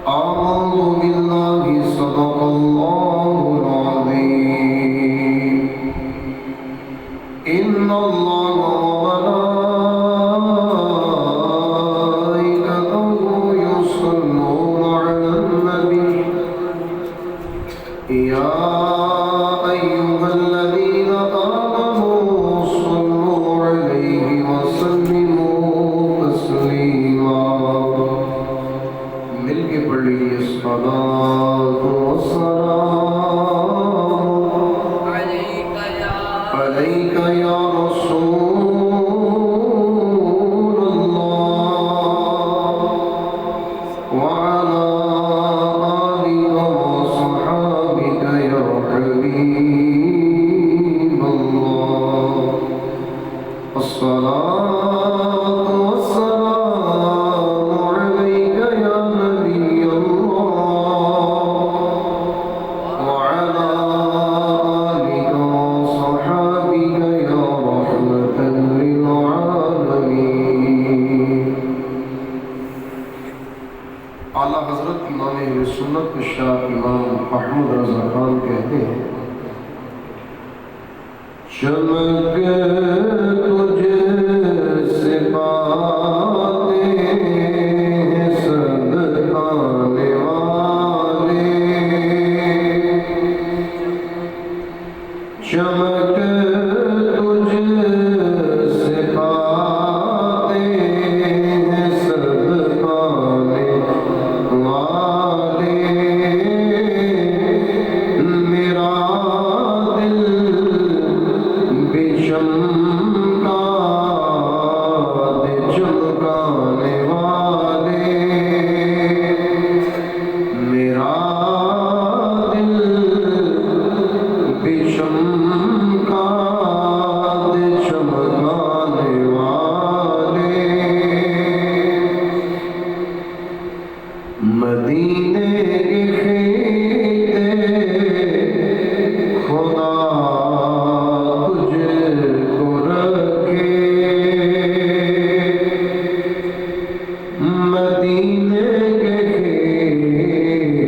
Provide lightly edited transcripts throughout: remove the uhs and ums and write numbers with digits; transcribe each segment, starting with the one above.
أعوذ بالله صدق الله العظيم إن الله وملائكته يصلون على النبي يا أيها الذين آمنوا صلوا عليه وسلموا تسليما مل کے پڑھ لیجیے الصلاة والسلام عليك يا رسول الله وعلى آلك وصحابك يا حبيب الله الصلاة والسلام عليك يا نبي الله وعلى آلك وصحابك يا رحمة للعالمين. اعلیٰ حضرت امام اہل سنت شاہ امام احمد رضا خان کہتے ہیں چمک تجھ سے باتیں ہیں صدقانے والے چمک تجھ سے باتیں ہیں صدقانے والے میرا دل بھی چمکا دے چمکانے والے میرا دل بھی چمکا دے چمکانے والے مدینے کے خطے خدا تجھ کو رکھے مدینے کے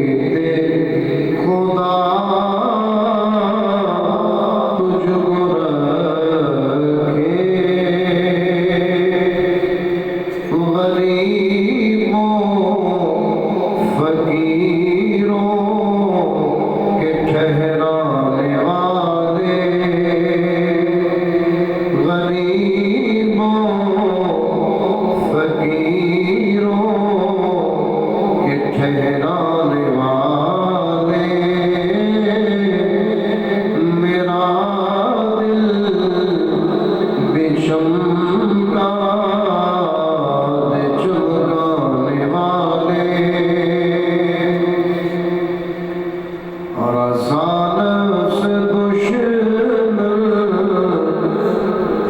خطے خدا تجھ کو رکھے غریبوں فقیروں کے ٹھہرانے والے غریبوں فقیروں کے ٹھہرانے والے میرا دل بھی چمکا دے چمکانے والے اور آسان سے دشمن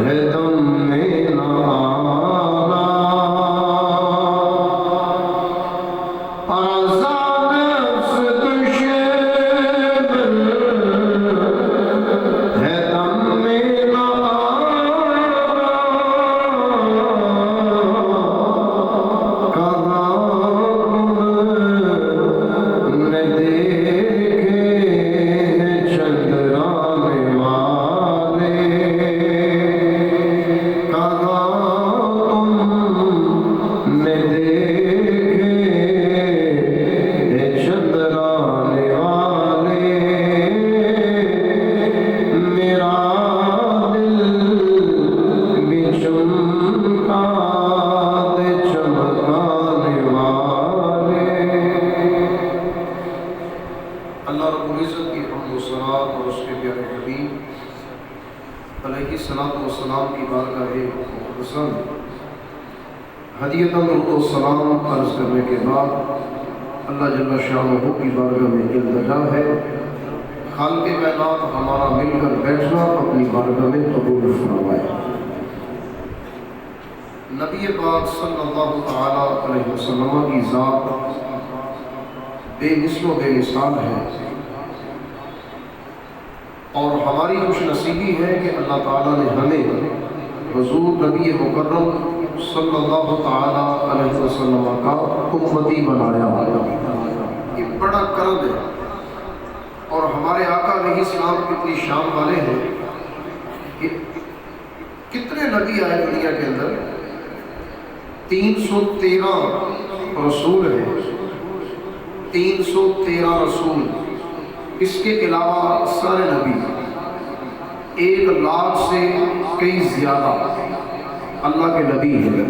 ہے دم میں نہ آنا آسان سے دشمن ہے دم میں نہ آنا کہاں تم نے دیکھے ہیں چندرانے والے کہاں تم نے دیکھے ہیں چندرانے والے میرا دل بھی چمکا دے چمکانے والے. اللہ رب العزت کی حمد و ثنا اور اس کے پیارے حبیب علیہ الصلوۃ والسلام کی بارگاہ مقدسہ میں ہدیۃ درود و سلام عرض کرنے کے بعد اللہ جل شانہ کی بارگاہ میں التجا ہے خالق کائنات ہمارا مل کر بیٹھنا اپنی بارگاہ میں قبول فرمائے. نبی پاک صلی اللہ تعالیٰ علیہ وسلم کی ذات بے مثل و بے مثال ہے اور ہماری خوش نصیبی ہے کہ اللہ تعالیٰ نے ہمیں حضور نبی مکرم صلی اللہ تعالیٰ علیہ وسلم کا امتی بنایا. یہ بڑا کرم ہے. اور ہمارے آقا علیہ السلام کتنی شان والے ہیں کہ کتنے نبی آئے دنیا کے اندر. 313 رسول ہیں. 313 رسول. اس کے علاوہ سارے نبی 1,00,000 سے کئی زیادہ اللہ کے نبی ہیں.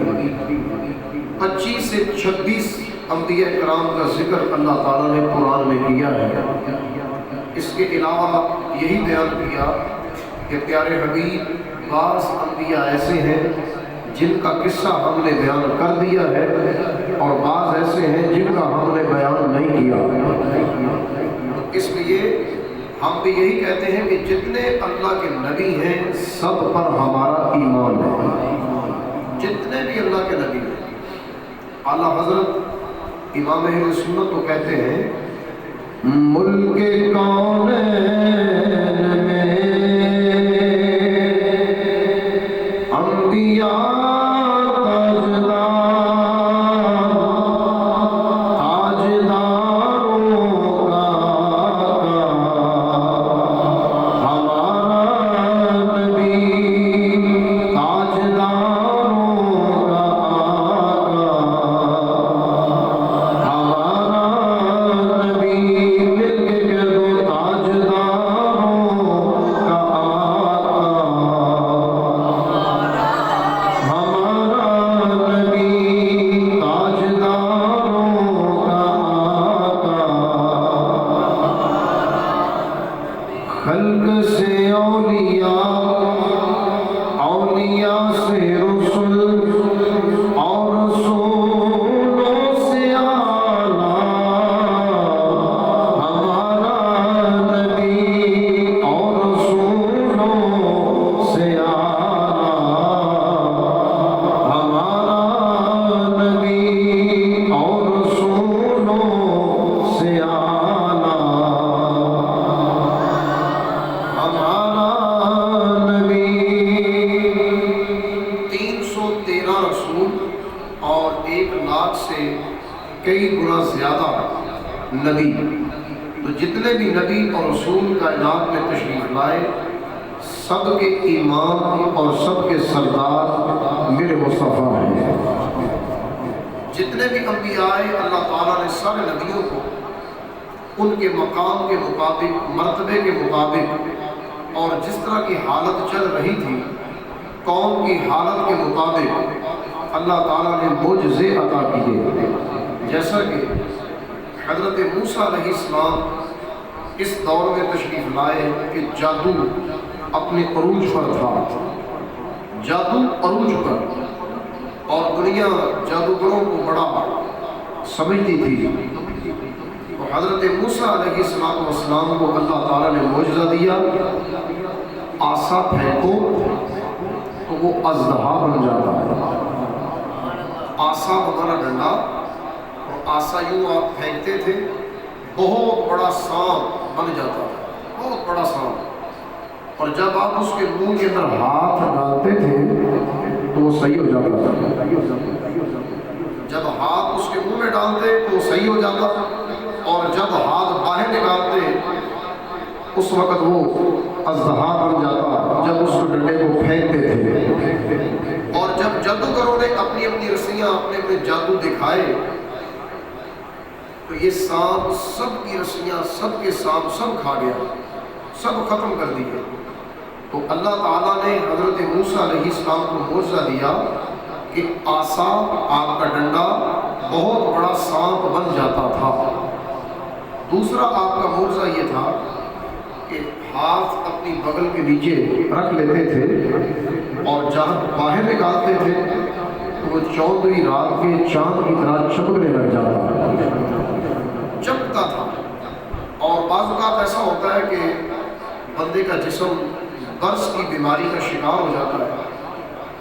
25 سے 26 انبیاء کرام کا ذکر اللہ تعالیٰ نے قرآن میں کیا ہے. اس کے علاوہ یہی بیان کیا کہ پیارے حبیب بعض انبیاء ایسے ہیں جن کا قصہ ہم نے بیان کر دیا ہے اور بعض ایسے ہیں جن کا ہم نے بیان نہیں کیا. اس لیے ہم بھی یہی کہتے ہیں کہ جتنے اللہ کے نبی ہیں سب پر ہمارا ایمان ہے. جتنے بھی اللہ کے نبی ہیں. اعلیٰ حضرت امام اہل سنت کو کہتے ہیں ملک کونین میں انبیاء نبی. تو جتنے بھی نبی اور رسول کائنات میں تشریف لائے سب کے امام اور سب کے سردار میرے مصطفیٰ ہیں. جتنے بھی انبیاء آئے اللہ تعالیٰ نے سارے نبیوں کو ان کے مقام کے مطابق مرتبے کے مطابق اور جس طرح کی حالت چل رہی تھی قوم کی حالت کے مطابق اللہ تعالیٰ نے معجزے عطا کیے. جیسا کہ حضرت موسیٰ علیہ السلام اس دور میں تشریف لائے کہ جادو اپنے عروج پر تھا. جادو عروج پر اور دنیا جادوگروں کو بڑا سمجھتی تھی. تو حضرت موسیٰ علیہ السلام کو اللہ تعالیٰ نے معجزہ دیا آسا پھینکو تو وہ اژدہا بن جاتا ہے. آسا ہمارا ڈنڈا آسا یوں آپ پھینکتے تھے بہت بڑا سانپ بن جاتا تھا. بہت بڑا سانپ. اور جب آپ اس کے منہ کے اندر ہاتھ ڈالتے تھے تو وہ صحیح ہو جاتا تھا. جب ہاتھ اس کے منہ میں ڈالتے تو وہ صحیح ہو جاتا اور جب ہاتھ باہر نکالتے اس وقت وہ اژدہا بن جاتا جب اس ڈنڈے کو پھینکتے تھے. اور جب جادوگروں نے اپنی اپنی رسیاں اپنے اپنے جادو دکھائے تو یہ سانپ سب کی رسیاں سب کے سانپ سب کھا گیا, سب ختم کر دیے. تو اللہ تعالیٰ نے حضرت موسیٰ علیہ السلام کو معجزہ دیا کہ آسا آپ کا ڈنڈا بہت بڑا سانپ بن جاتا تھا. دوسرا آپ کا معجزہ یہ تھا کہ ہاتھ اپنی بغل کے نیچے رکھ لیتے تھے اور جہاں باہر نکالتے تھے تو وہ 14ویں رات کے چاند کی طرح چمکنے لگ جاتا, چمکتا تھا. اور بعض اوقات ایسا ہوتا ہے کہ بندے کا جسم برس کی بیماری کا شکار ہو جاتا ہے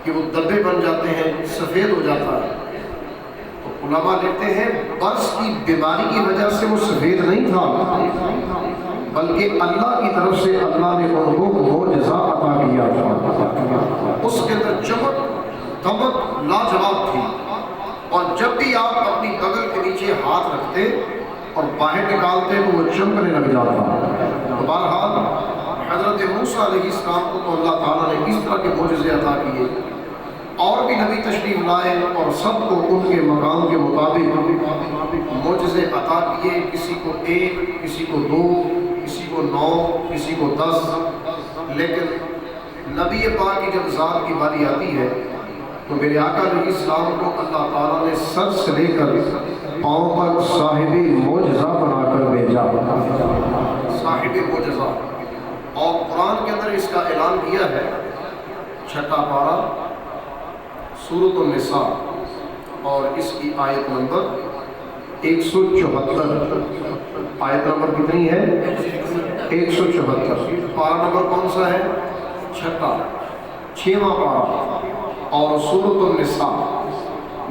کہ وہ دبے بن جاتے ہیں, سفید ہو جاتا ہے. تو علماء لکھتے ہیں برس کی بیماری کی وجہ سے وہ سفید نہیں تھا بلکہ اللہ کی طرف سے اللہ نے ان کو معجزہ عطا کیا تھا. اس کے اندر چمک دمک لاجواب تھی، اور جب بھی آپ اپنی بغل کے نیچے ہاتھ رکھتے اور باہر نکالتے تو وہ چمکنے لگ جاتا۔ تو بہرحال حضرت موسیٰ علیہ السلام کو تو اللہ تعالیٰ نے اس طرح کے معجزے عطا کیے، اور بھی نبی تشریف لائے اور سب کو ان کے مقام کے مطابق معجزے عطا کیے، کسی کو 1، کسی کو 2، کسی کو 9، کسی کو 10۔ لیکن نبی پاک کی جب ذات کی باری آتی ہے تو میرے آقا علیہ السلام کو اللہ تعالیٰ نے سر سے لے کر پاؤں تک صاحب معجزہ بنا کر بھیجا، صاحب معجزہ۔ اور قرآن کے اندر اس کا اعلان کیا ہے، 6واں پارہ سورۃ النساء اور اس کی آیت نمبر 174۔ آیت نمبر کتنی ہے؟ 174۔ پارہ نمبر کون سا ہے؟ 6واں پارہ اور سورۃ النساء۔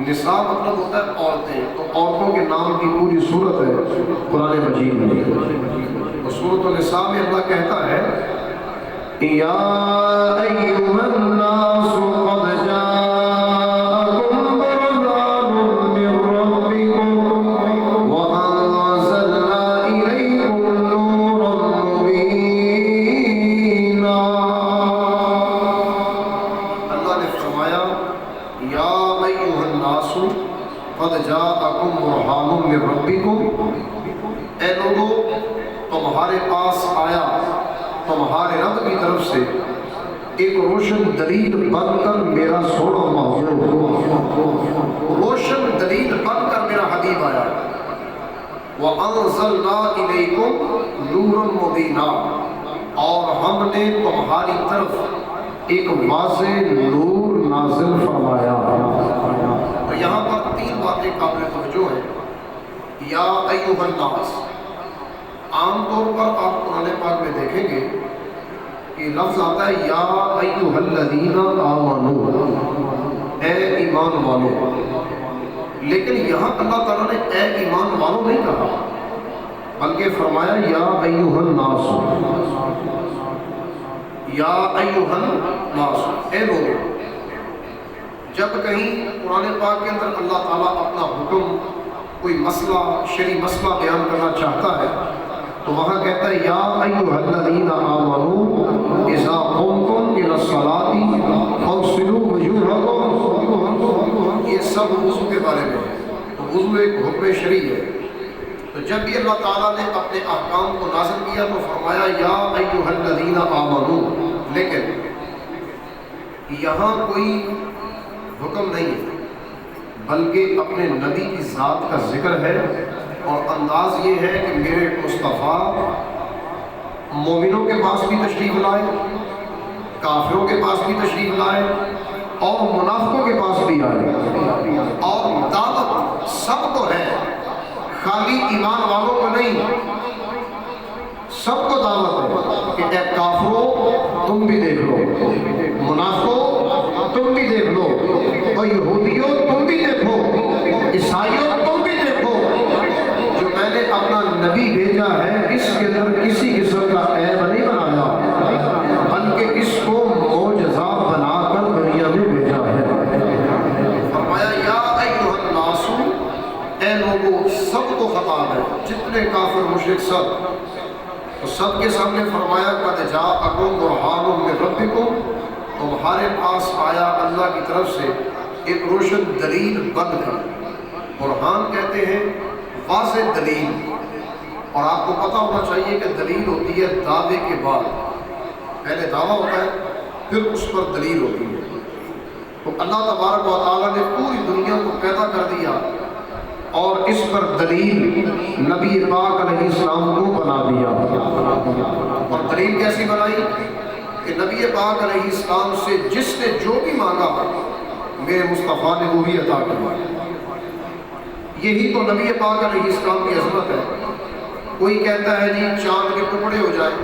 نساء مطلب ہوتا ہے عورتیں، تو عورتوں کے نام کی پوری صورت ہے قرآن مجید میں۔ تو سورۃ النساء میں اللہ کہتا ہے یا ایھا الناس قد جاءکم برہان من ربکم وانزلنا الیکم نورا مبینا۔ اللہ نے فرمایا یا ایھا الناس قد جاءکم برہان من ربکم، اے لوگو تمہارے پاس آیا تمہارے رب کی طرف سے ایک روشن دلیل بن کر میرا سونا محبوب، روشن دلیل بن کر میرا حبیب آیا۔ وَأَنزَلْنَا إِلَيْكُمْ نُورًا مُبِينًا، اور ہم نے تمہاری طرف ایک واضح نور نازل فرمایا۔ تو یہاں پر 3 باتیں قابل توجہ ہیں۔ یا ایھا الناس، عام طور پر آپ قرآن پاک میں دیکھیں گے کہ لفظ آتا ہے یا ایھا الذین آمنوا، اے ایمان والو، لیکن یہاں اللہ تعالیٰ نے اے ایمان والو نہیں کہا، بلکہ فرمایا یا ایھا الناس، یا ایھا الناس، اے لوگو۔ جب کہیں قرآن پاک کے اندر اللہ تعالیٰ اپنا حکم، کوئی مسئلہ، شرعی مسئلہ بیان کرنا چاہتا ہے تو وہاں کہتا ہے یا ایھا الذین آمنوا اذا قمتم الی الصلاۃ فاغسلوا وجوہکم، یہ سب وضو کے بارے میں ہے۔ تو وضو ایک حکم شرعی ہے۔ تو جب بھی اللہ تعالیٰ نے اپنے احکام کو نازل کیا تو فرمایا یا ایھا الذین آمنوا، لیکن یہاں کوئی حکم نہیں ہے بلکہ اپنے نبی کی ذات کا ذکر ہے، اور انداز یہ ہے کہ میرے مصطفیٰ مومنوں کے پاس بھی تشریف لائے، کافروں کے پاس بھی تشریف لائے، اور منافقوں کے پاس بھی آئے، اور دعوت سب کو ہے، خالی ایمان والوں کو نہیں، سب کو دعوت ہے کہ اے کافروں تم بھی دیکھ لو، منافقوں تم بھی دیکھ لو، اور یہودیوں تم بھی دیکھو، عیسائیوں تم بھی دیکھو، جو میں نے اپنا نبی بھیجا ہے اس کے اندر کسی قسم کا عیب نہیں بنایا، بلکہ اس کو معجزہ بنا کر دنیا میں بھیجا ہے۔ فرمایا یا ایھا الناس، اے لوگوں، سب کو خطاب ہے، جتنے کافر مشرک سب، تو سب کے سامنے فرمایا قد جاءکم برہان من ربکم، تمہارے پاس آیا اللہ کی طرف سے ایک روشن دلیل بن کر۔ برہان کہتے ہیں واضح دلیل، اور آپ کو پتہ ہونا چاہیے کہ دلیل ہوتی ہے دعوے کے بعد، پہلے دعویٰ ہوتا ہے پھر اس پر دلیل ہوتی ہے۔ تو اللہ تبارک و تعالیٰ نے پوری دنیا کو پیدا کر دیا اور اس پر دلیل نبی پاک علیہ السلام کو بنا دیا۔ اور دلیل کیسی بنائی کہ نبی پاک علیہ السلام سے جس نے جو بھی مانگا میرے مصطفیٰ نے وہی عطا کیا۔ یہی تو نبی پاک علیہ السلام کی عظمت ہے۔ کوئی کہتا ہے جی چاند کے ٹکڑے ہو جائیں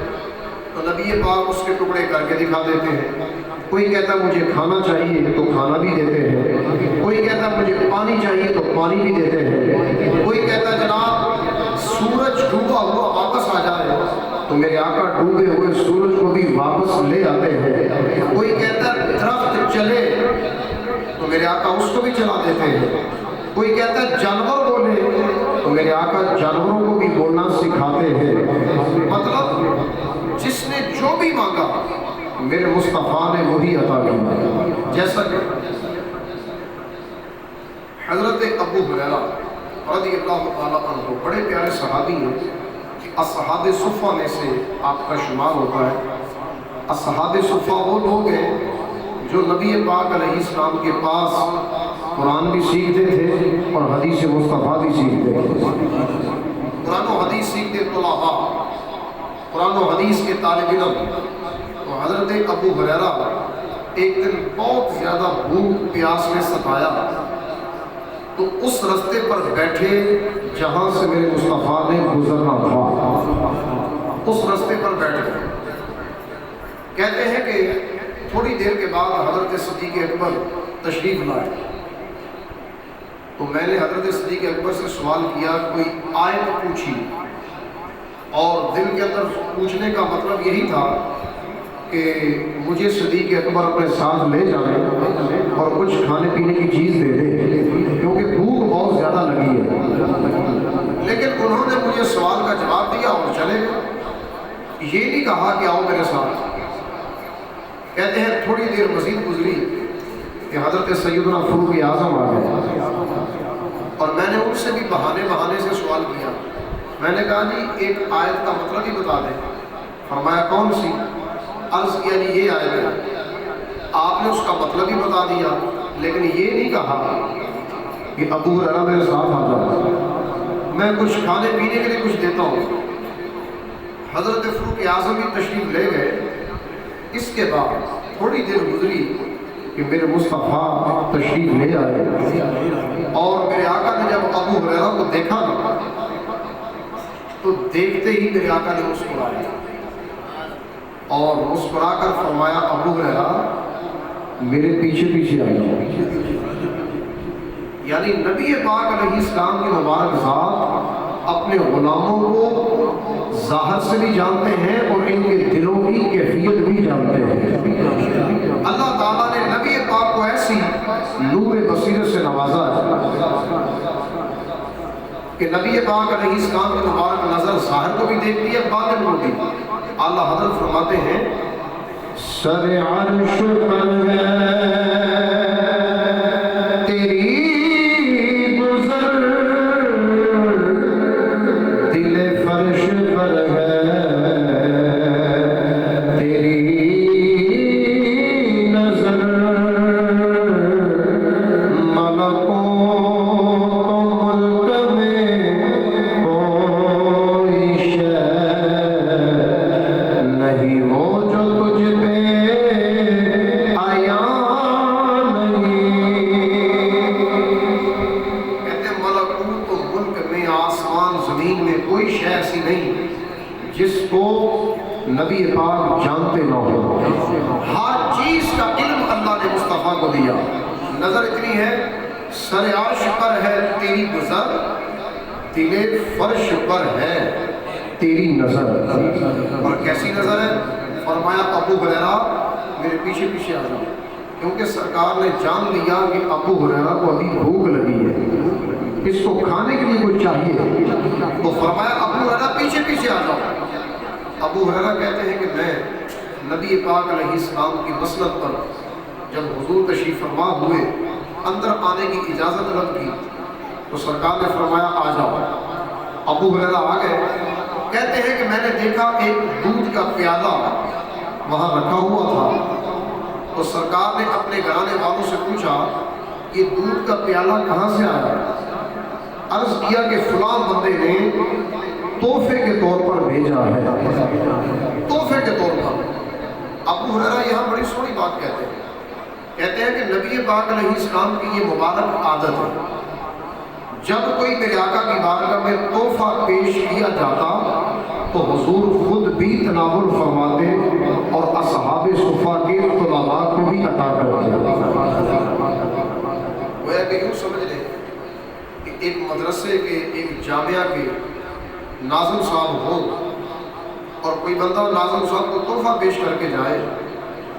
تو نبی پاک اس کے ٹکڑے کر کے دکھا دیتے ہیں۔ کوئی کہتا ہے مجھے کھانا چاہیے تو کھانا بھی دیتے ہیں۔ کوئی کہتا ہے مجھے پانی چاہیے تو پانی بھی دیتے ہیں۔ کوئی کہتا ہے جناب سورج ڈوبا ہوا واپس آ جائے تو میرے آقا ڈوبے ہوئے سورج کو بھی واپس لے آتے ہیں۔ کوئی کہتا ہے درخت چلے تو میرے آقا اس کو بھی چلا دیتے ہیں. کوئی کہتا ہے جانور بولے تو میرے آقا جانوروں کو بھی بولنا سکھاتے ہیں. مطلب جس نے جو بھی مانگا میرے مصطفیٰ نے وہی عطا کیا. جیسا کہ حضرت ابو ہریرہ رضی اللہ تعالیٰ عنہ بڑے پیارے صحابی ہیں. اصحاب صفہ میں سے آپ کا شمار ہوتا ہے. اصحاب صفہ وہ لوگ ہیں جو نبی پاک علیہ السلام کے پاس قرآن بھی سیکھتے تھے اور حدیث مصطفیٰ بھی سیکھتے تھے. قرآن و حدیث سیکھتے طلباء، قرآن و حدیث کے طالب علم. تو حضرت ابو ہریرہ ایک دن بہت زیادہ بھوک پیاس میں ستایا تو اس رستے پر بیٹھے جہاں سے میرے مصطفیٰ نے گزرنا تھا. اس رستے پر بیٹھے کہتے ہیں کہ تھوڑی دیر کے بعد حضرت صدیق اکبر تشریف لائے. تو میں نے حضرت صدیق اکبر سے سوال کیا، کوئی آیت پوچھی، اور دل کے اندر پوچھنے کا مطلب یہی تھا کہ مجھے صدیق اکبر اپنے ساتھ لے جائیں اور کچھ کھانے پینے کی چیز دے دیں کیونکہ بھوک بہت زیادہ لگی ہے. لیکن انہوں نے مجھے سوال کا جواب دیا اور چلے گئے. یہ نہیں کہا کہ آؤ میرے ساتھ. کہتے ہیں تھوڑی دیر مزید گزری کہ حضرت سیدنا فاروق اعظم آ گئے اور میں نے ان سے بھی بہانے سے سوال کیا. میں نے کہا جی ایک آیت کا مطلب ہی بتا دیں. فرمایا کون سی؟ عرض کیا جی یہ آیت ہے. آپ نے اس کا مطلب ہی بتا دیا لیکن یہ نہیں کہا کہ ابو ہریرہ میرے ساتھ آ جاؤ، میں کچھ کھانے پینے کے لیے کچھ دیتا ہوں. حضرت فاروق اعظم بھی تشریف لے گئے. اس کے بعد تھوڑی دیر گزری کہ میرے مصطفیٰ تشریف لے آئے اور میرے آقا نے جب ابو ہریرہ کو دیکھا تو دیکھتے ہی میرے آقا نے مسکرایا اور مسکرا کر فرمایا ابو ہریرہ میرے پیچھے پیچھے آ جاؤ. یعنی نبی پاک علیہ السلام کی مبارک ذات اپنے غلاموں کو ظاہر سے بھی جانتے ہیں اور ان کے دلوں کی کیفیت بھی جانتے ہیں. اللہ تعالیٰ نے نبی پاک کو ایسی نور بصیرت سے نوازا ہے کہ نبی پاک علیہ السلام کی مبارک نظر ظاہر کو بھی دیکھتی ہے، باطن کو بھی. اللہ حضرت فرماتے ہیں سر عرش پر ہے نبی پاک جانتے نہ ہو. ہر چیز کا علم اللہ نے مصطفیٰ کو دیا. نظر اتنی ہے سر عرش پر ہے تیری گزر، دل فرش پر ہے تیری نظر. اور کیسی نظر ہے؟ فرمایا ابو ہریرہ میرے پیچھے پیچھے آ جاؤ، کیونکہ سرکار نے جان لیا کہ ابو ہریرہ کو ابھی بھوک لگی ہے، اس کو کھانے کے لیے کچھ چاہیے. تو فرمایا ابو ہریرہ پیچھے پیچھے آ جاؤ. ابو ہریرہ کہتے ہیں کہ میں نبی پاک علیہ السلام کی مسند پر جب حضور تشریف فرما ہوئے اندر آنے کی اجازت طلب کی تو سرکار نے فرمایا آ جاؤ. ابو ہریرہ آ گئے. کہتے ہیں کہ میں نے دیکھا ایک دودھ کا پیالہ وہاں رکھا ہوا تھا. تو سرکار نے اپنے گھرانے والوں سے پوچھا کہ دودھ کا پیالہ کہاں سے آیا؟ عرض کیا کہ فلاں بندے نے تحفے کے طور پر بھیجا ہے. تحفے کے طور پر. ابو ہریرہ یہاں بڑی سوڑی بات کہتے ہیں کہ نبی پاک علیہ السلام کی یہ مبارک عادت ہے، جب کوئی میرے آقا کی بارگاہ میں تحفہ پیش کیا جاتا تو حضور خود بھی تناول فرماتے اور اصحاب صفہ کے طلباء کو بھی عطا کرتے. گویا کہ یوں سمجھ لیں کہ ایک مدرسے کے ایک جامعہ کے ناظم صاحب ہو اور کوئی بندہ ناظم صاحب کو تحفہ پیش کر کے جائے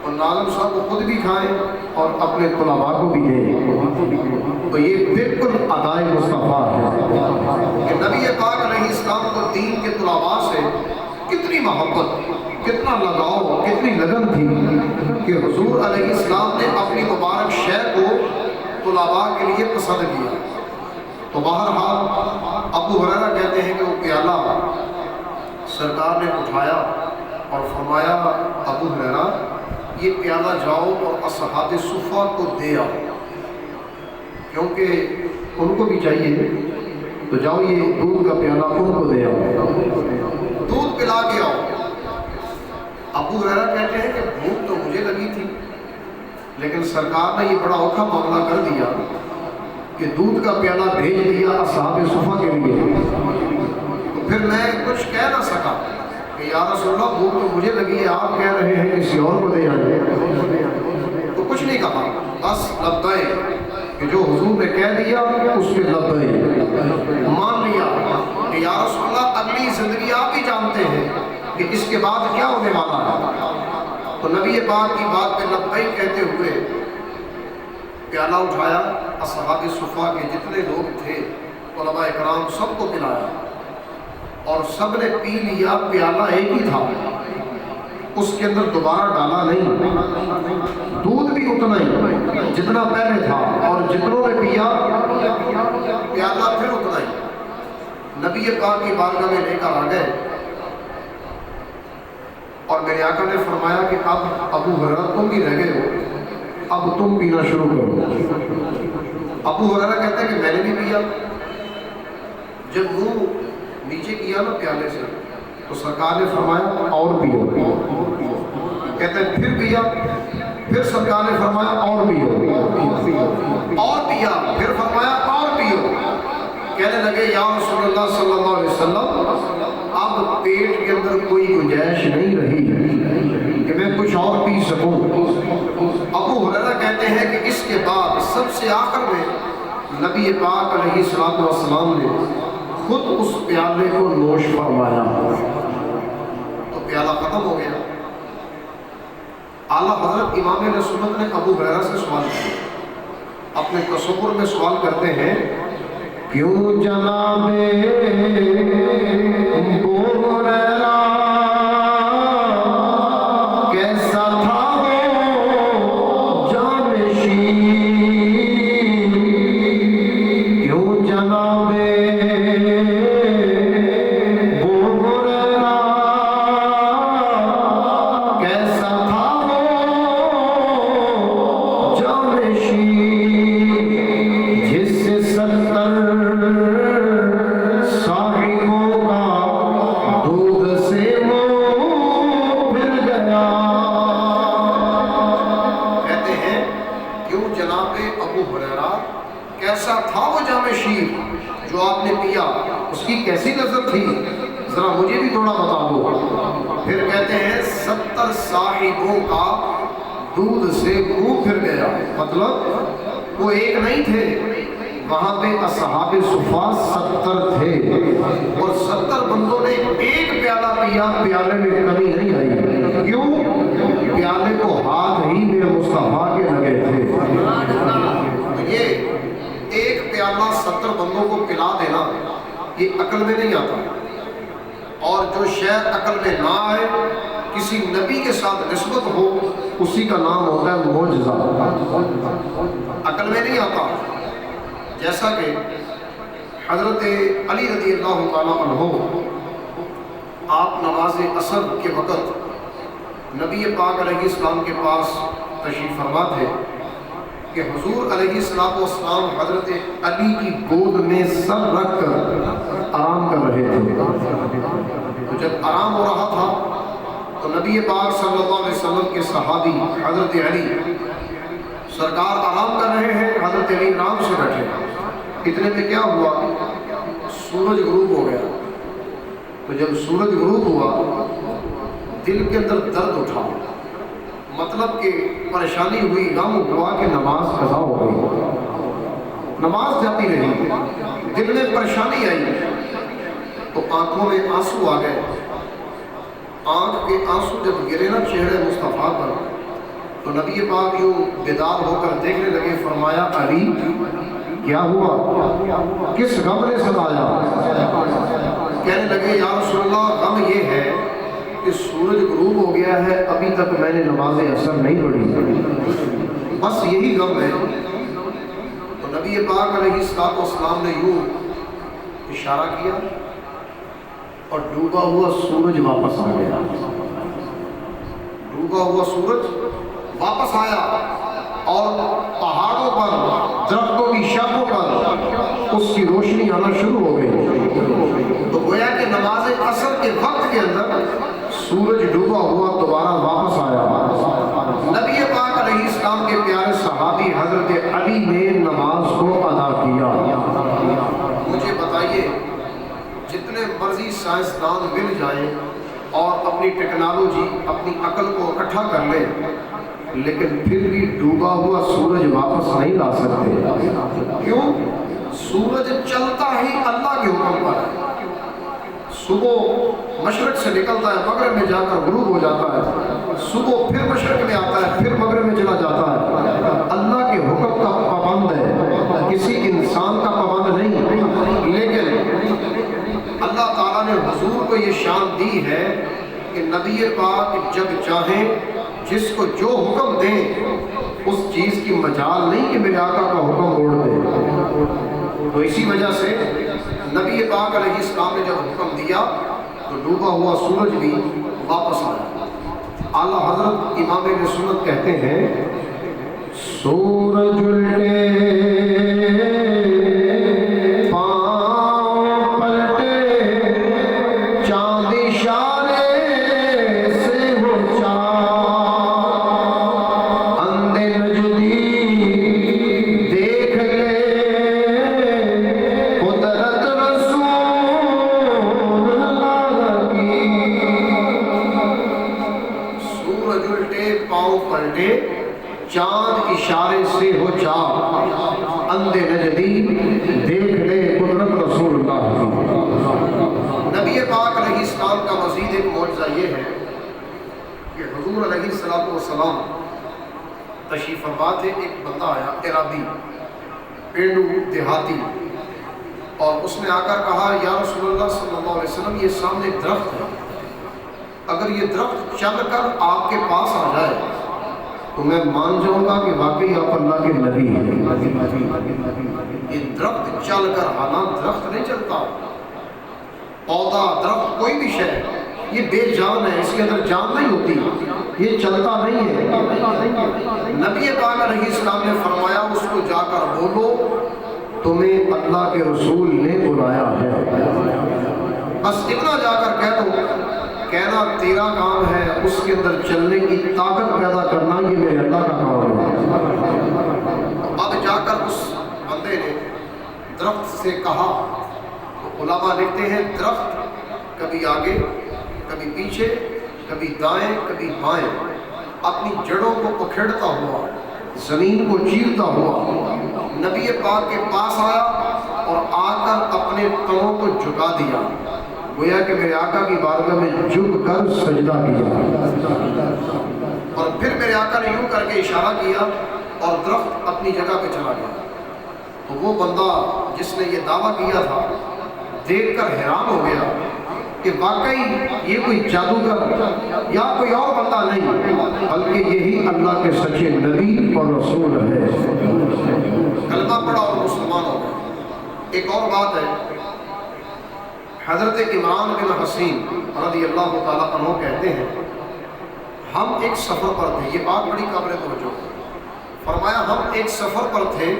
اور ناظم صاحب کو خود بھی کھائیں اور اپنے طلباء کو بھی دیں، تو یہ بالکل ادائے مصطفیٰ ہے کہ نبی پاک علیہ السلام کو دین کے طلباء سے کتنی محبت، کتنا لگاؤ، کتنی لگن تھی کہ حضور علیہ السلام نے اپنی مبارک شے کو طلباء کے لیے پسند کیا۔ تو بہرحال ابو ہریرہ کہتے ہیں کہ وہ پیالہ سرکار نے اٹھایا اور فرمایا ابو ہریرہ یہ پیالہ جاؤ اور اصحاب صفہ کو دے آؤ، کیونکہ ان کو بھی چاہیے، تو جاؤ یہ دودھ کا پیالہ ان کو دے آؤ، دودھ پلا کے آؤ۔ ابو ہریرہ کہتے ہیں کہ بھوک تو مجھے لگی تھی، لیکن سرکار نے یہ بڑا اوکھا معاملہ کر دیا کہ دودھ کا پیالہ بھیج دیا اصحاب صفہ کے لیے، تو پھر میں کچھ کہہ نہ سکا کہ یا رسول اللہ بھوک تو مجھے لگی ہے، آپ کہہ رہے ہیں کسی اور کو دے آئے، تو کچھ نہیں کہا، بس لبیک کہ جو حضور نے کہہ دیا اس پہ لبیک مان لیا کہ یا رسول اللہ اگلی زندگی آپ ہی جانتے ہیں کہ اس کے بعد کیا ہونے والا ہے۔ تو نبی پاک کی بات پہ لبیک کہتے ہوئے پیالہ اٹھایا، اصحاب صفہ کے جتنے لوگ تھے علماء اکرام سب کو پلایا اور سب نے پی لیا۔ پیالہ ایک ہی تھا، اس کے اندر دوبارہ ڈالا نہیں، دودھ بھی اتنا ہی جتنا پہلے تھا، اور جتنوں نے پیا پیالہ پھر اتنا ہی۔ نبی پاک کی بارگاہ میں لے کر آ گئے اور میرے آقا نے فرمایا کہ اب ابو ہریرہ تم بھی رہ گئے ہو، اب تم پینا شروع کرو۔ ابو ہریرہ کہتے ہیں کہ میں نے بھی پیا، جب منہ نیچے کیا نا پیالے سے تو سرکار نے فرمایا اور پیو، کہتے ہیں پھر پیا، پھر سرکار نے فرمایا اور پیو، اور پیا، پھر فرمایا اور پیو۔ کہنے لگے یا رسول اللہ صلی اللہ علیہ وسلم اب پیٹ کے اندر کوئی گنجائش نہیں رہی کہ میں کچھ اور پی سکوں۔ ابو ہریرہ کہتے ہیں کہ اس کے بعد سب سے آخر میں نبی پاک علیہ السلام نے خود اس پیالے کو نوش فرمایا، تو پیالہ ختم ہو گیا۔ اعلیٰ حضرت امام اہل سنت نے ابو ہریرہ سے سوال کیا، اپنے تصور میں سوال کرتے ہیں کیوں جناب ابو ہریرہ کیسا تھا وہ جانشین، کیوں جناب جو آپ نے پیا اس کی کیسی لذت تھی، ذرا مجھے بھی تھوڑا بتا دو۔ پھر کہتے ہیں 70 صاحبوں کا دودھ سے منہ پھر گیا، مطلب وہ ایک نہیں تھے، وہاں پہ اصحاب صفہ 70 تھے اور 70 بندوں نے ایک پیالہ پیا، پیالے میں کمی نہیں آئی، کیوں؟ پیالے کو ہاتھ ہی میں مصطفیٰ کے لگے تھے۔ یہ ایک پیالہ 70 بندوں کو پلا دینا یہ عقل میں نہیں آتا، اور جو شے عقل میں نہ آئے، کسی نبی کے ساتھ نسبت ہو، اسی کا نام ہوتا ہے معجزہ، عقل میں نہیں آتا۔ جیسا کہ حضرت علی رضی اللہ تعالیٰ عنہ آپ نماز عصر کے وقت نبی پاک علیہ السلام کے پاس تشریف فرما تھے کہ حضور علیہ السلام حضرت علی کی گود میں سر رکھ کر آرام کر رہے تھے۔ تو جب آرام ہو رہا تھا تو نبی پاک صلی اللہ علیہ وسلم کے صحابی حضرت علی سرکار آرام کر رہے ہیں، حضرت علی آرام سے بیٹھے، اتنے میں کیا ہوا، سورج غروب ہو گیا۔ تو جب سورج غروب ہوا دل کے اندر درد اٹھا، مطلب کہ پریشانی ہوئی، غم ہوا کہ نماز قضا ہو گئی، نماز جاتی رہی، دل میں پریشانی آئی تو آنکھوں میں آنسو آ گئے۔ آنکھ کے آنسو جب گرے نا چہرے مصطفیٰ پر تو نبی پاک یوں بیدار ہو کر دیکھنے لگے، فرمایا علی کیا ہوا، کس غم نے ستایا؟ کہنے لگے یا رسول اللہ غم یہ ہے کہ سورج غروب ہو گیا ہے، ابھی تک میں نے نماز عصر نہیں پڑھی، بس یہی غم ہے۔ تو نبی پاک علیہ السلام نے یوں اشارہ کیا اور ڈوبا ہوا سورج واپس آ گیا، ڈوبا ہوا سورج واپس آیا اور پہاڑوں پر، درختوں کی شاخوں پر اس کی روشنی آنا شروع ہو گئی۔ تو گویا کہ نماز عصر کے وقت کے اندر سورج ڈوبا ہوا دوبارہ واپس آیا۔ نبی پاک علیہ السلام کے پیارے صحابی حضرت علی نے نماز کو ادا کیا۔ مجھے بتائیے، جتنے مرضی سائنسدان مل جائیں اور اپنی ٹیکنالوجی، اپنی عقل کو اکٹھا کر لیں، لیکن پھر بھی ڈوبا ہوا سورج واپس نہیں لا سکتے۔ کیوں؟ سورج چلتا ہی اللہ کے حکم پر ہے۔ صبح مشرق سے نکلتا ہے، مغرب میں جا کر غروب ہو جاتا ہے، صبح پھر مشرق میں آتا ہے، پھر مغرب میں چلا جاتا ہے۔ اللہ کے حکم کا پابند ہے، کسی انسان کا پابند نہیں۔ لیکن اللہ تعالیٰ نے حضور کو یہ شان دی ہے کہ نبی پاک جب چاہیں جس کو جو حکم دیں، اس چیز کی مجال نہیں کہ میرے آقا کا حکم اوڑ دے۔ تو اسی وجہ سے نبی پاک علیہ السلام نے جب حکم دیا تو ڈوبا ہوا سورج بھی واپس آیا۔ اعلیٰ حضرت امام ابن سنت کہتے ہیں، سورج چاند اشارے سے ہو چاک، اندھے نجدی دیکھ لے قدرت رسول اللہ۔ نبی پاک علیہ السلام کا مزید ایک معجزہ یہ ہے کہ حضور علیہ السلام تشریف فرما تھے، ایک بندہ آیا، عرابی، پینڈو دیہاتی، اور اس نے آ کر کہا یا رسول اللہ صلی اللہ علیہ وسلم، یہ سامنے درخت ہے، اگر یہ درخت چل کر آپ کے پاس آ جائے تو میں مان جاؤں گا کہ واقعی آپ اللہ کے نبی ہیں۔ یہ درخت چل کر آنا، درخت نہیں چلتا، پودا، درخت، کوئی بھی شے، یہ بے جان ہے، اس کے اندر جان نہیں ہوتی، یہ چلتا نہیں ہے۔ نبی پاک علیہ السلام نے فرمایا اس کو جا کر بولو تمہیں اللہ کے رسول نے بلایا ہے، بس اتنا جا کر کہہ دو، کہنا تیرا کام ہے، اس کے اندر چلنے کی طاقت پیدا کرنا یہ میرے اللہ کا کام ہے۔ اب جا کر اس بندے نے درخت سے کہا، تو علماء لکھتے ہیں درخت کبھی آگے، کبھی پیچھے، کبھی دائیں، کبھی بائیں، اپنی جڑوں کو پکھیڑتا ہوا، زمین کو چیرتا ہوا نبی پاک کے پاس آیا اور آ کر اپنے پاؤں کو جھکا دیا، گویا کہ میرے آقا کی بارگاہ میں جھک کر سجدہ کیا، اور پھر میرے آقا نے یوں کر کے اشارہ کیا اور درخت اپنی جگہ پہ چلا گیا۔ تو وہ بندہ جس نے یہ دعویٰ کیا تھا دیکھ کر حیران ہو گیا کہ واقعی یہ کوئی جادوگر یا کوئی اور بندہ نہیں، بلکہ یہی اللہ کے سچے نبی اور رسول ہے۔ کلمہ پڑھا اور مسلمان ہو گئے۔ ایک اور بات ہے، حضرت عمران بن حسین رضی اللہ تعالیٰ عنہ کہتے ہیں ہم ایک سفر پر تھے، یہ بات بڑی قابل توجہ، فرمایا ہم ایک سفر پر تھے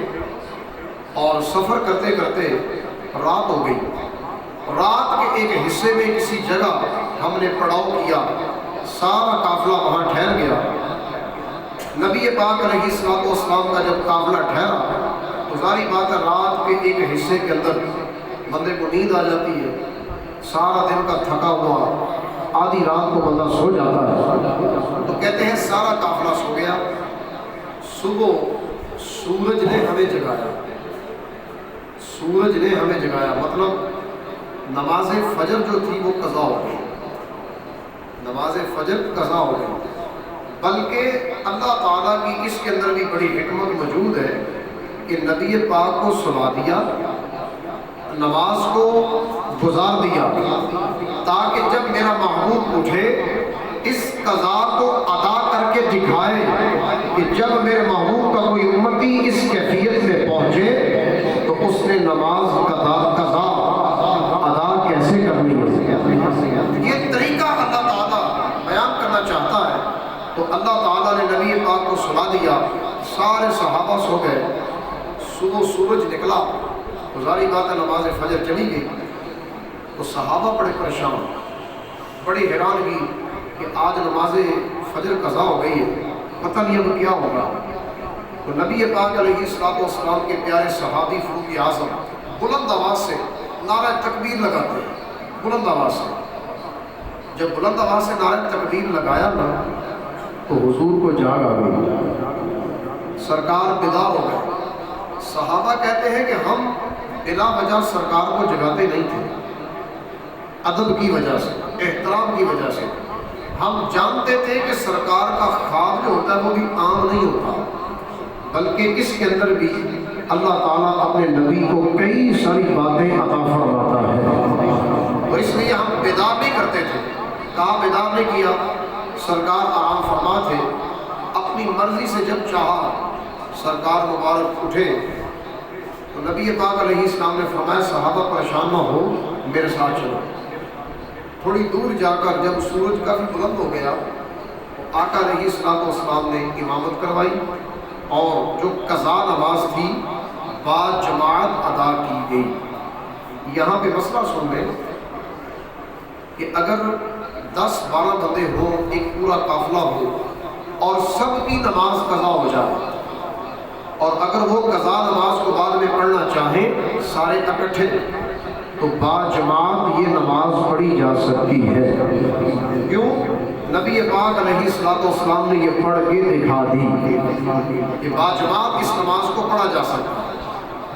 اور سفر کرتے کرتے رات ہو گئی، رات کے ایک حصے میں کسی جگہ ہم نے پڑاؤ کیا، سارا قافلہ وہاں ٹھہر گیا۔ نبی پاک علیہ السلام کا جب قافلہ ٹھہرا تو ظاہری بات ہے رات کے ایک حصے کے اندر بندے کو نیند آ جاتی ہے، سارا دن کا تھکا ہوا آدھی رات کو بندہ سو جاتا ہے، تو کہتے ہیں سارا قافلہ سو گیا، صبح سورج نے ہمیں جگایا، سورج نے ہمیں جگایا، مطلب نماز فجر جو تھی وہ قضا ہو گئی، نماز فجر قضا ہو گئی، بلکہ اللہ تعالیٰ کی اس کے اندر بھی بڑی حکمت موجود ہے کہ نبی پاک کو سلا دیا، نماز کو گزار دیا، تاکہ جب میرا محبوب اٹھے اس قضا کو ادا کر کے دکھائے کہ جب میرے محبوب کا کوئی امتی اس کیفیت میں پہنچے تو اس نے نماز قضا ادا کیسے کرنی ہے۔ یہ طریقہ اللہ تعالیٰ بیان کرنا چاہتا ہے۔ تو اللہ تعالیٰ نے نبی پاک کو سلا دیا، سارے صحابہ سو گئے، صبح سورج نکلا تو ظاہری بات ہے نماز فجر چلی گئی۔ تو صحابہ بڑے پریشان، بڑی حیرانگی کہ آج نماز فجر قضا ہو گئی ہے، پتہ نہیں اب کیا ہوگا۔ تو نبی پاک علیہ الصلوۃ والسلام کے پیارے صحابی فاروق اعظم بلند آواز سے نعرہ تکبیر لگاتے ہیں، بلند آواز سے۔ جب بلند آواز سے نعرہ تکبیر لگایا نا تو حضور کو جاگ آ گئی، سرکار بیدار ہو گئے۔ صحابہ کہتے ہیں کہ ہم بلا وجہ سرکار کو جگاتے نہیں تھے، ادب کی وجہ سے، احترام کی وجہ سے۔ ہم جانتے تھے کہ سرکار کا خواب جو ہوتا ہے وہ بھی عام نہیں ہوتا، بلکہ اس کے اندر بھی اللہ تعالیٰ اپنے نبی کو کئی ساری باتیں عطا فرماتا ہے، اور اس لیے ہم بیدار نہیں کرتے تھے۔ کہا بیدار نہیں کیا، سرکار آرام فرما تھے، اپنی مرضی سے جب چاہا سرکار مبارک اٹھے تو نبی پاک علیہ السلام نے فرمایا صحابہ پریشان نہ ہو، میرے ساتھ چلو۔ تھوڑی دور جا کر جب سورج کافی بلند ہو گیا تو آقا علیہ الصلوۃ والسلام نے امامت کروائی، اور جو قضا نماز تھی با جماعت ادا کی گئی۔ یہاں پہ مسئلہ سن لیں کہ اگر 10-12 بندے ہوں، ایک پورا قافلہ ہو اور سب کی نماز قضا ہو جائے، اور اگر وہ قضا نماز کو بعد میں پڑھنا چاہیں سارے اکٹھے، تو با جماعت یہ نماز پڑھی جا سکتی ہے۔ کیوں؟ نبی پاک علیہ الصلوۃ والسلام نے یہ پڑھ کے دکھا دی کہ با جماعت اس نماز کو پڑھا جا سکتا ہے۔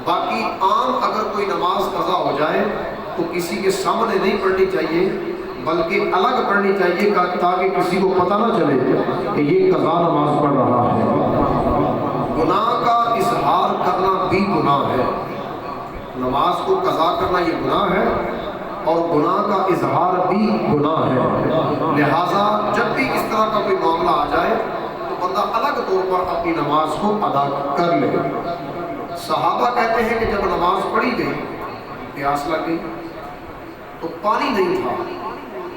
باقی عام اگر کوئی نماز قضا ہو جائے تو کسی کے سامنے نہیں پڑھنی چاہیے، بلکہ الگ پڑھنی چاہیے تاکہ کسی کو پتہ نہ چلے کہ یہ قضا نماز پڑھ رہا ہے۔ گناہ کا اظہار کرنا بھی گناہ ہے، نماز کو قضا کرنا یہ گناہ ہے، اور گناہ کا اظہار بھی گناہ ہے۔ لہٰذا جب بھی اس طرح کا کوئی معاملہ آ جائے تو بندہ الگ طور پر اپنی نماز کو ادا کر لے۔ صحابہ کہتے ہیں کہ جب نماز پڑھی گئی، پیاس لگ گئی تو پانی نہیں تھا۔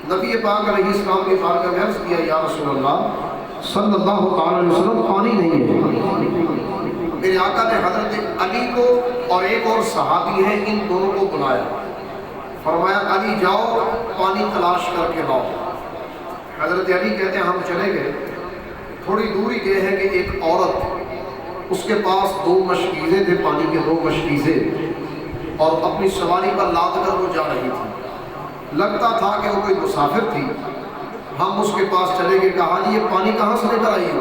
نبی پاک علیہ السلام کی بارگاہ میں عرض کیا، یا رسول اللہ صلی اللہ علیہ وسلم پانی نہیں ہے۔ میرے آقا نے حضرت علی کو اور ایک اور صحابی ہیں، ان دونوں کو بلایا، فرمایا علی جاؤ پانی تلاش کر کے لاؤ۔ حضرت علی کہتے ہیں ہم چلے گئے، تھوڑی دوری گئے ہیں کہ ایک عورت، اس کے پاس 2 مشکیزیں تھے، پانی کے 2 مشکیزیں، اور اپنی سواری پر لاد کر وہ جا رہی تھی۔ لگتا تھا کہ وہ کوئی مسافر تھی۔ ہم اس کے پاس چلے گئے، کہا جی یہ پانی کہاں سے لے کر آئی ہو؟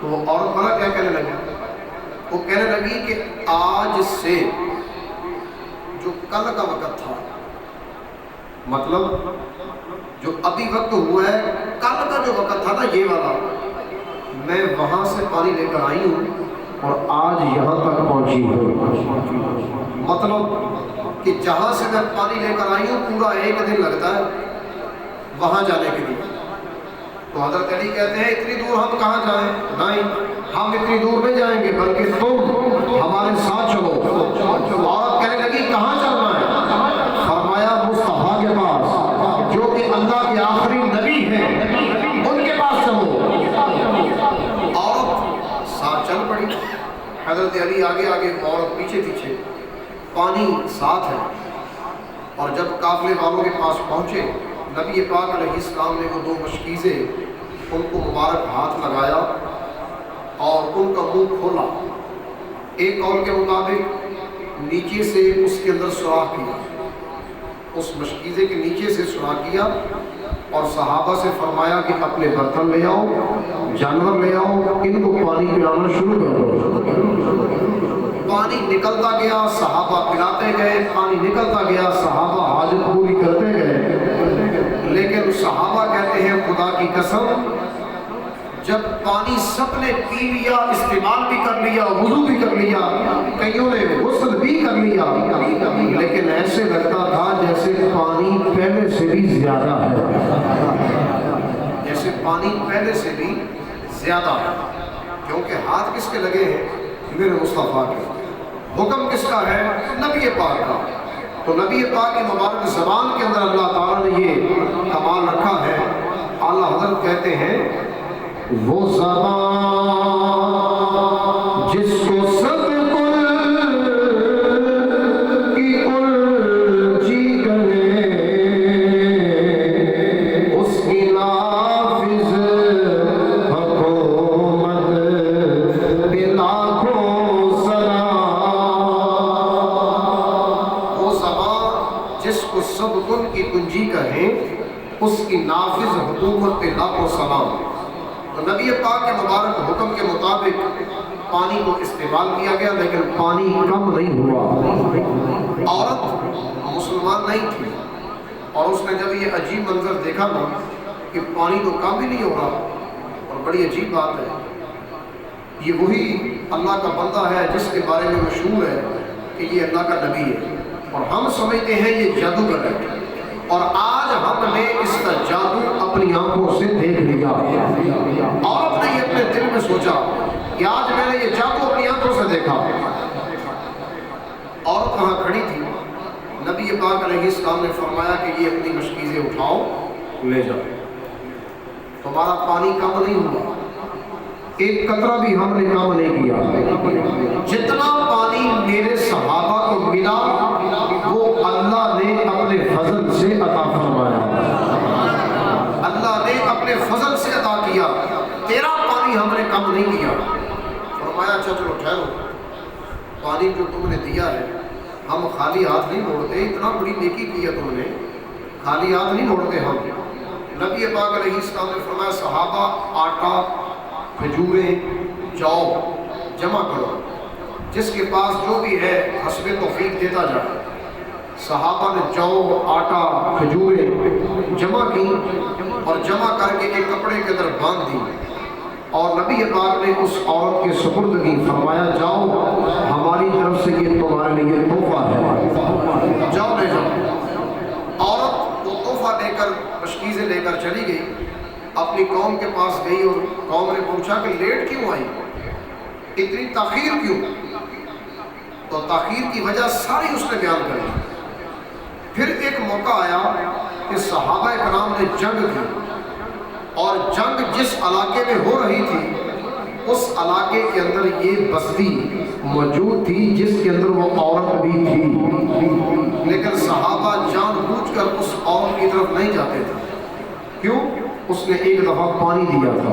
تو وہ عورت بڑا کیا کہنے لگی؟ وہ کہنے لگی کہ آج سے جو کل کا وقت تھا، مطلب جو ابھی وقت ہوا ہے، کل کا جو وقت تھا نا یہ والا، میں وہاں سے پانی لے کر آئی ہوں اور آج یہاں تک پہنچی ہوں۔ مطلب کہ جہاں سے میں پانی لے کر آئی ہوں پورا 1 دن لگتا ہے وہاں جانے کے لیے۔ تو حضرت علی کہتے ہیں اتنی دور ہم کہاں جائیں؟ نہیں، ہم اتنی دور نہیں جائیں گے، بلکہ تم ہمارے ساتھ چلو۔ عورت کہنے لگی کہاں چلنا ہے؟ فرمایا مصطفیٰ کے پاس، جو کہ اللہ کے آخری نبی ہیں، ان کے پاس چلو۔ عورت ساتھ چل پڑی، حضرت علی آگے آگے، عورت پیچھے پیچھے، پانی ساتھ ہے۔ اور جب قافلے والوں کے پاس پہنچے، نبی پاک علیہ السلام نے وہ 2 مشکیزیں ان کو مبارک ہاتھ لگایا اور ان کا منہ کھولا۔ ایک قول کے مطابق نیچے سے اس کے اندر سوراخ کیا، اس مشکیزے کے نیچے سے سوراخ کیا، اور صحابہ سے فرمایا کہ اپنے برتن لے آؤ، جانور لے آؤ، ان کو پانی پلانا شروع کر دو۔ پانی نکلتا گیا، صحابہ پلاتے گئے، پانی نکلتا گیا، صحابہ حاجت پوری کرتے گئے۔ لیکن صحابہ کہتے ہیں خدا کی قسم جب پانی سب نے پی لیا، استعمال بھی کر لیا، وضو بھی کر لیا، کئیوں نے غسل بھی کر لیا، لیکن ایسے لگتا تھا جیسے پانی پہلے سے بھی زیادہ ہے، جیسے پانی پہلے سے بھی زیادہ ہے، کیونکہ ہاتھ کس کے لگے ہیں؟ میرے مصطفیٰ کے۔ حکم کس کا ہے؟ نبی پاک کا۔ تو نبی پاک کی مبارک زبان کے اندر اللہ تعالیٰ نے یہ کمال رکھا ہے۔ اعلیٰ حضرت کہتے ہیں وہ زبان جس کو سب کی الجی کرے، اس کی نافذ حکومت بے لاکھوں سلام۔ وہ زبان جس کو سب کن کی کنجی کہیں، اس کی نافذ حکومت پہ لاکھوں سلام۔ تو نبی پاک کے مبارک حکم کے مطابق پانی کو استعمال کیا گیا، لیکن پانی کم نہیں ہوا۔ عورت مسلمان نہیں تھی، اور اس نے جب یہ عجیب منظر دیکھا نا کہ پانی تو کم ہی نہیں ہو رہا، اور بڑی عجیب بات ہے، یہ وہی اللہ کا بندہ ہے جس کے بارے میں مشہور ہے کہ یہ اللہ کا نبی ہے، اور ہم سمجھتے ہیں یہ جادوگر ہے، اور آج ہم نے اس کا جادو اپنی آنکھوں سے دیکھ لیا۔ عورت نے یہ اپنے دل میں سوچا کہ آج میں نے یہ جادو اپنی آنکھوں سے دیکھا۔ عورت وہاں کھڑی تھی، نبی پاک علیہ السلام نے فرمایا کہ یہ اپنی مشکیزیں اٹھاؤ لے جاؤ، تمہارا پانی کم نہیں ہوا، ایک قطرہ بھی ہم نے کام نہیں کیا۔ جتنا پانی میرے صحابہ کو ملا وہ اللہ نے اپنے فضل سے عطا فرمایا، اللہ نے اپنے فضل سے عطا کیا، تیرا پانی ہم نے کم نہیں کیا۔ فرمایا اچھا چلو ٹھہرو، پانی جو تم نے دیا ہے ہم خالی ہاتھ نہیں موڑتے، اتنا بڑی نیکی کی ہے تم نے، خالی ہاتھ نہیں موڑتے ہم۔ نبی پاک علیہ السلام نے فرمایا صحابہ آٹا، کھجوریں، جو جمع کرو، جس کے پاس جو بھی ہے حسب توفیق دیتا جائے۔ صحابہ نے جو، آٹا، کھجوریں جمع کی، اور جمع کر کے ایک کپڑے کے اندر باندھ دی، اور نبی پاک نے اس عورت کے سپرد کی، فرمایا جاؤ ہماری طرف سے یہ تمہارے لیے تحفہ ہے، جاؤ لے جاؤ۔ عورت وہ تحفہ لے کر، مشکیزیں لے کر چلی گئی، اپنی قوم کے پاس گئی، اور قوم نے پوچھا کہ لیٹ کیوں آئی، اتنی تاخیر کیوں؟ تو تاخیر کی وجہ ساری اس نے بیان کر دی۔ پھر ایک موقع آیا کہ صحابہ کرام نے جنگ کی، اور جنگ جس علاقے میں ہو رہی تھی اس علاقے کے اندر یہ بستی موجود تھی جس کے اندر وہ عورت بھی تھی، لیکن صحابہ جان بوجھ کر اس عورت کی طرف نہیں جاتے تھے۔ کیوں؟ اس نے ایک دفعہ پانی دیا تھا،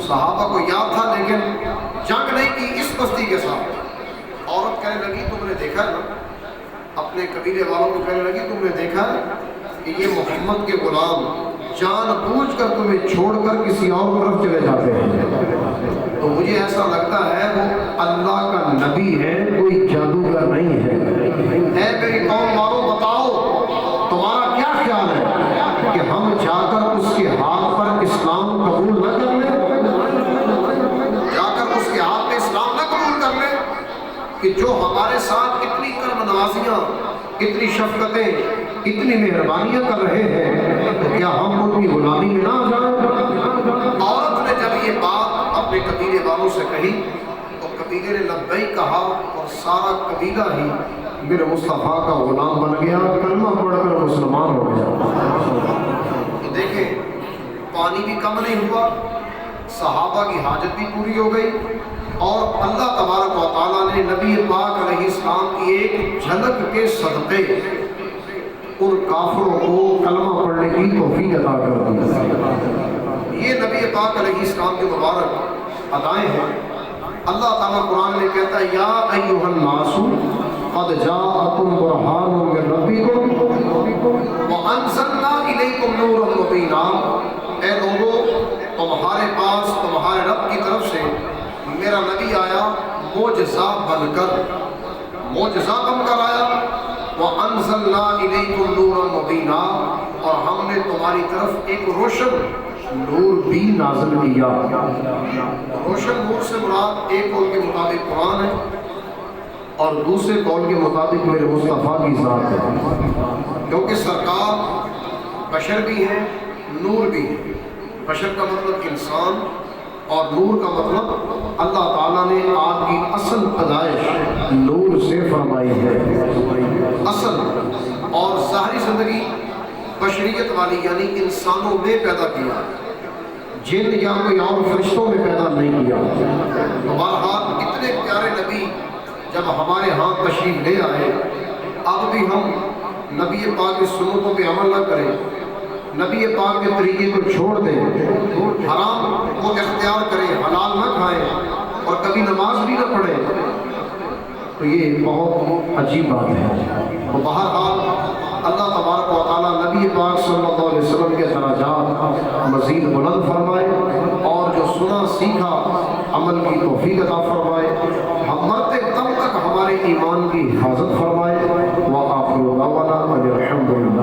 صحابہ کو یاد تھا، لیکن جنگ نہیں کی اس بستی کے ساتھ۔ عورت کہنے لگی تم نے دیکھا ہے نا، اپنے قبیلے والوں کو کہنے لگی تم نے دیکھا ہے کہ یہ محمد کے غلام جان بوجھ کر تمہیں چھوڑ کر کسی اور طرف چلے جاتے ہیں، تو مجھے ایسا لگتا ہے وہ اللہ کا نبی ہے، کوئی جادوگر نہیں ہے۔ اے میری قوم والوں بتاؤ تمہارا کیا خیال ہے کہ ہم جا کر اس کے ہاتھ پر اسلام قبول نہ کر لیں، جا کر اس کے ہاتھ پہ اسلام نہ قبول کر لیں، کہ جو ہمارے ساتھ اتنی کرم نوازیاں، اتنی شفقتیں، اتنی مہربانیاں کر رہے ہیں، تو کیا ہم ان کی غلامی میں نہ آ جائیں؟ عورت نے جب یہ بات اپنے قبیلے والوں سے کہی تو قبیلے نے لبیک کہا، اور سارا قبیلہ ہی میرے مصطفیٰ کا غلام بن گیا، کلمہ پڑھ کر مسلمان ہو گیا۔ تو دیکھیں پانی بھی کم نہیں ہوا، صحابہ کی حاجت بھی پوری ہو گئی، اور اللہ تبارک و تعالیٰ نے نبی پاک علیہ السلام کی ایک جھلک کے صدقے ان کافروں کو کلمہ پڑھنے کی توفیق عطا کر دی۔ یہ نبی پاک علیہ السلام کے مبارک ادائیں ہیں۔ اللہ تعالیٰ قرآن میں کہتا ہے یا ایھا الناس قد جاءکم برہان من ربکم وانزلنا الیکم نورا مبینا، اے لوگو تمہارے پاس تمہارے رب کی طرف سے میرا نبی آیا معجزہ بن کر، معجزہ بن کر آیا، وَأَنزَلْنَا إِلَيْكُمْ نُورًا مُبِينًا، اور ہم نے تمہاری طرف ایک روشن نور بھی نازل کیا۔ روشن نور سے مراد ایک قول کے مطابق قرآن ہے اور دوسرے قول کے مطابق میرے مصطفیٰ کی ذات ہے، کیونکہ سرکار بشر بھی ہے، نور بھی ہے۔ بشر کا مطلب انسان اور نور کا مطلب اللہ تعالیٰ نے آپ کی اصل پیدائش نور سے فرمائی ہے۔ اصل اور ظاہری زندگی بشریت والی یعنی انسانوں میں پیدا کیا، جن یا کوئی اور فرشتوں میں پیدا نہیں کیا۔ تو بہرحال اتنے پیارے نبی جب ہمارے ہاں تشریف لے آئے، اب بھی ہم نبی پاک کی سنتوں پہ عمل نہ کریں، نبی پاک کے طریقے کو چھوڑ دیں، حرام کو اختیار کریں، حلال نہ کھائیں اور کبھی نماز بھی نہ پڑھیں، تو یہ بہت عجیب بات ہے۔ تو بہرحال اللہ تبارک و تعالیٰ نبی پاک صلی اللہ علیہ وسلم کے درجات مزید بلند فرمائے اور جو سنا سیکھا عمل کی توفیق عطا فرمائے، ہم مرتے دم تک ہمارے ایمان کی حفاظت فرمائے۔ وآخر دعوانا ان الحمد للہ۔